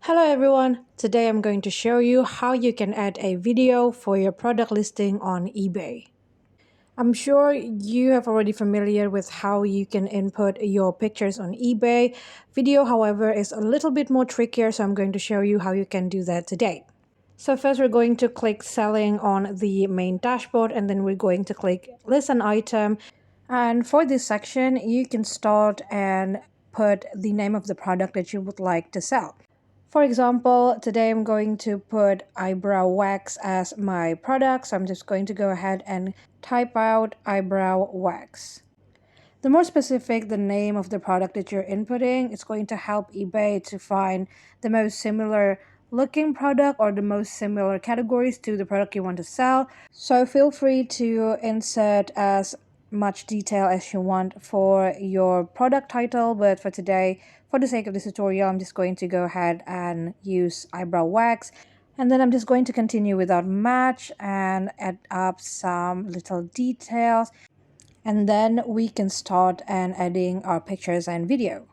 Hello everyone, today I'm going to show you how you can add a video for your product listing on eBay. I'm sure you have already familiar with how you can input your pictures on eBay. Video, however, is a little bit more trickier, so I'm going to show you how you can do that today. So first we're going to click selling on the main dashboard, and then we're going to click list an item. And for this section, you can start and put the name of the product that you would like to sell. For example, today I'm going to put eyebrow wax as my product, so I'm just going to go ahead and type out eyebrow wax. The more specific the name of the product that you're inputting, it's going to help eBay to find the most similar looking product or the most similar categories to the product you want to sell. So feel free to insert as much detail as you want for your product title, but for today, for the sake of this tutorial, I'm just going to go ahead and use eyebrow wax. And then I'm just going to continue without match and add up some little details. And then we can start and adding our pictures and video.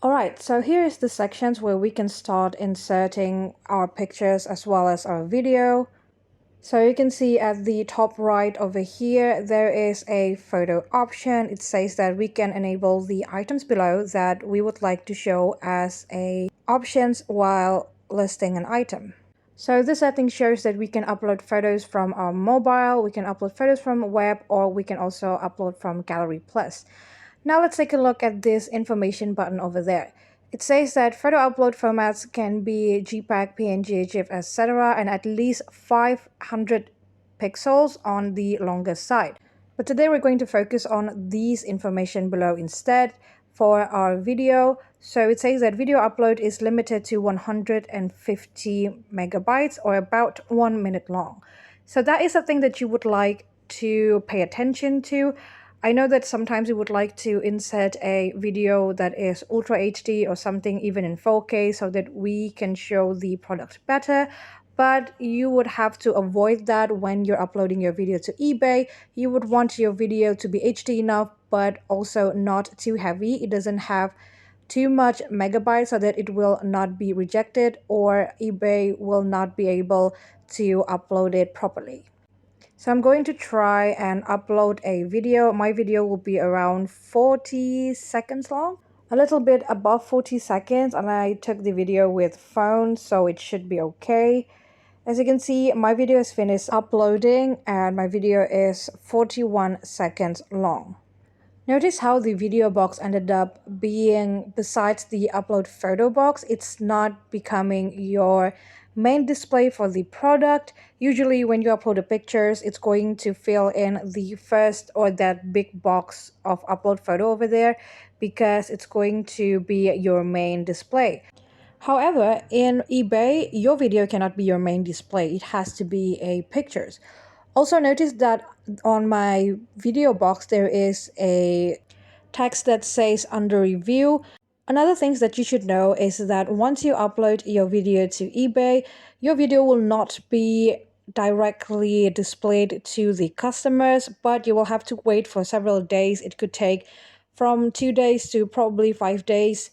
Alright, so here is the sections where we can start inserting our pictures as well as our video. So you can see at the top right over here, there is a photo option. It says that we can enable the items below that we would like to show as a options while listing an item. So this setting shows that we can upload photos from our mobile, we can upload photos from web, or we can also upload from Gallery Plus. Now let's take a look at this information button over there. It says that photo upload formats can be JPEG, PNG, GIF, etc. and at least 500 pixels on the longest side. But today we're going to focus on these information below instead for our video. So it says that video upload is limited to 150 megabytes or about 1 minute long. So that is something that you would like to pay attention to. I know that sometimes you would like to insert a video that is Ultra HD or something even in 4K so that we can show the product better, but you would have to avoid that when you're uploading your video to eBay. You would want your video to be HD enough, but also not too heavy. It doesn't have too much megabytes so that it will not be rejected or eBay will not be able to upload it properly. So I'm going to try and upload a video. My video will be around 40 seconds long, a little bit above 40 seconds, and I took the video with phone, so it should be okay. As you can see, my video is finished uploading and my video is 41 seconds long. Notice how the video box ended up being, besides the upload photo box, it's not becoming your main display for the product. Usually when you upload the pictures, it's going to fill in the first or that big box of upload photo over there because it's going to be your main display. However, in eBay, your video cannot be your main display. It has to be a pictures. Also notice that on my video box, there is a text that says under review. Another thing that you should know is that once you upload your video to eBay, your video will not be directly displayed to the customers, but you will have to wait for several days. It could take from 2 days to probably 5 days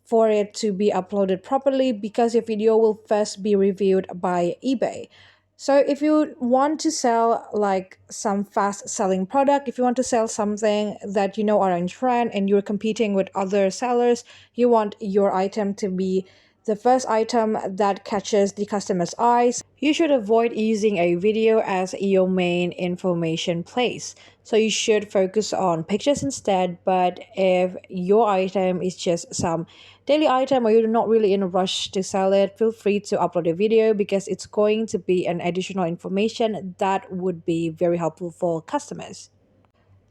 for it to be uploaded properly because your video will first be reviewed by eBay. So if you want to sell like some fast selling product, if you want to sell something that you know are in trend and you're competing with other sellers, you want your item to be the first item that catches the customer's eyes, you should avoid using a video as your main information place. So you should focus on pictures instead, but if your item is just some daily item or you're not really in a rush to sell it, feel free to upload a video because it's going to be an additional information that would be very helpful for customers.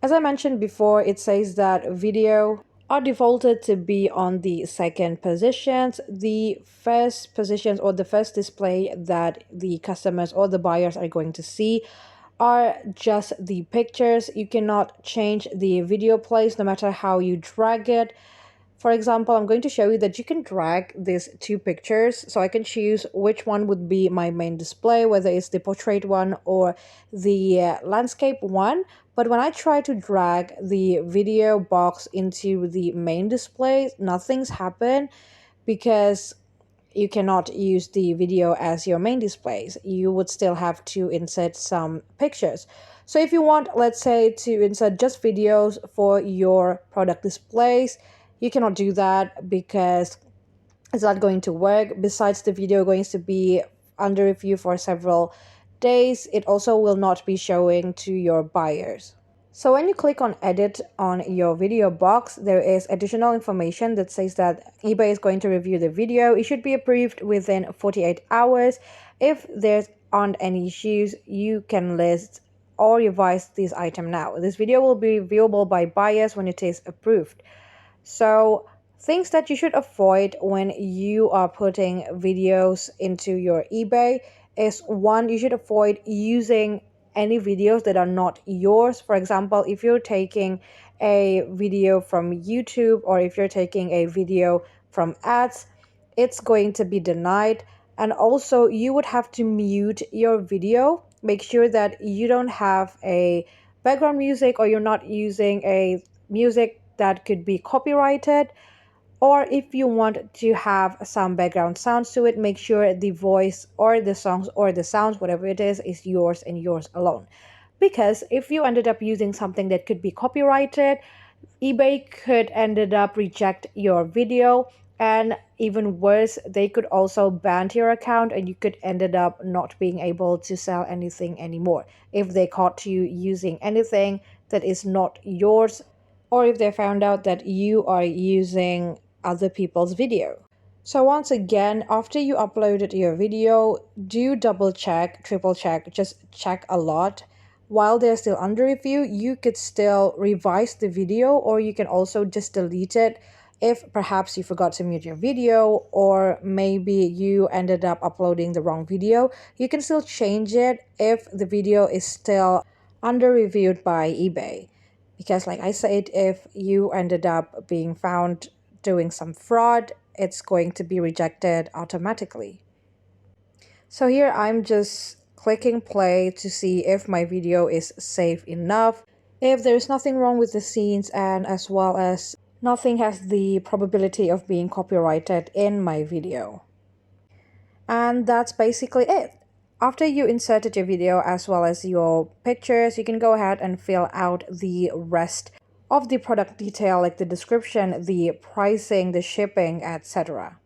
As I mentioned before, it says that video are defaulted to be on the second positions. The first positions or the first display that the customers or the buyers are going to see are just the pictures. You cannot change the video place no matter how you drag it. For example, I'm going to show you that you can drag these two pictures, so I can choose which one would be my main display, whether it's the portrait one or the landscape one. But when I try to drag the video box into the main display, nothing's happened because you cannot use the video as your main displays. You would still have to insert some pictures. So if you want, let's say, to insert just videos for your product displays, you cannot do that because it's not going to work. Besides the video going to be under review for several days, it also will not be showing to your buyers. So when you click on edit on your video box, there is additional information that says that eBay is going to review the video. It should be approved within 48 hours. If there aren't any issues, you can list or revise this item now. This video will be viewable by buyers when it is approved. So things that you should avoid when you are putting videos into your eBay is, one, you should avoid using any videos that are not yours. For example, if you're taking a video from YouTube or if you're taking a video from ads, it's going to be denied. And also, you would have to mute your video. Make sure that you don't have a background music or you're not using a music that could be copyrighted. Or if you want to have some background sounds to it, make sure the voice or the songs or the sounds, whatever it is yours and yours alone. Because if you ended up using something that could be copyrighted, eBay could ended up reject your video, and even worse, they could also ban your account and you could ended up not being able to sell anything anymore if they caught you using anything that is not yours, or if they found out that you are using other people's video. So once again, after you uploaded your video, do double check, triple check, just check a lot. While they're still under review, you could still revise the video, or you can also just delete it if perhaps you forgot to mute your video, or maybe you ended up uploading the wrong video. You can still change it if the video is still under reviewed by eBay. Because like I said, if you ended up being found doing some fraud, it's going to be rejected automatically. So here I'm just clicking play to see if my video is safe enough, if there's nothing wrong with the scenes, and as well as nothing has the probability of being copyrighted in my video. And that's basically it. After you inserted your video as well as your pictures, you can go ahead and fill out the rest of the product detail, like the description, the pricing, the shipping, etc.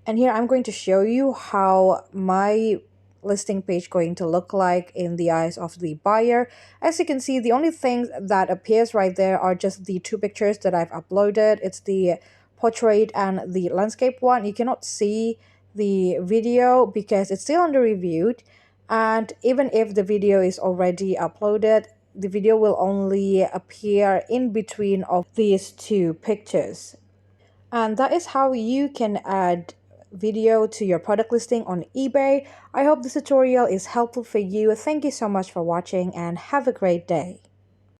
And here I'm going to show you how my listing page going to look like in the eyes of the buyer. As you can see, the only thing that appears right there are just the two pictures that I've uploaded. It's the portrait and the landscape one. You cannot see the video because it's still under reviewed, and even if the video is already uploaded, the video will only appear in between of these two pictures. And that is how you can add video to your product listing on eBay. I hope this tutorial is helpful for you. Thank you so much for watching and have a great day.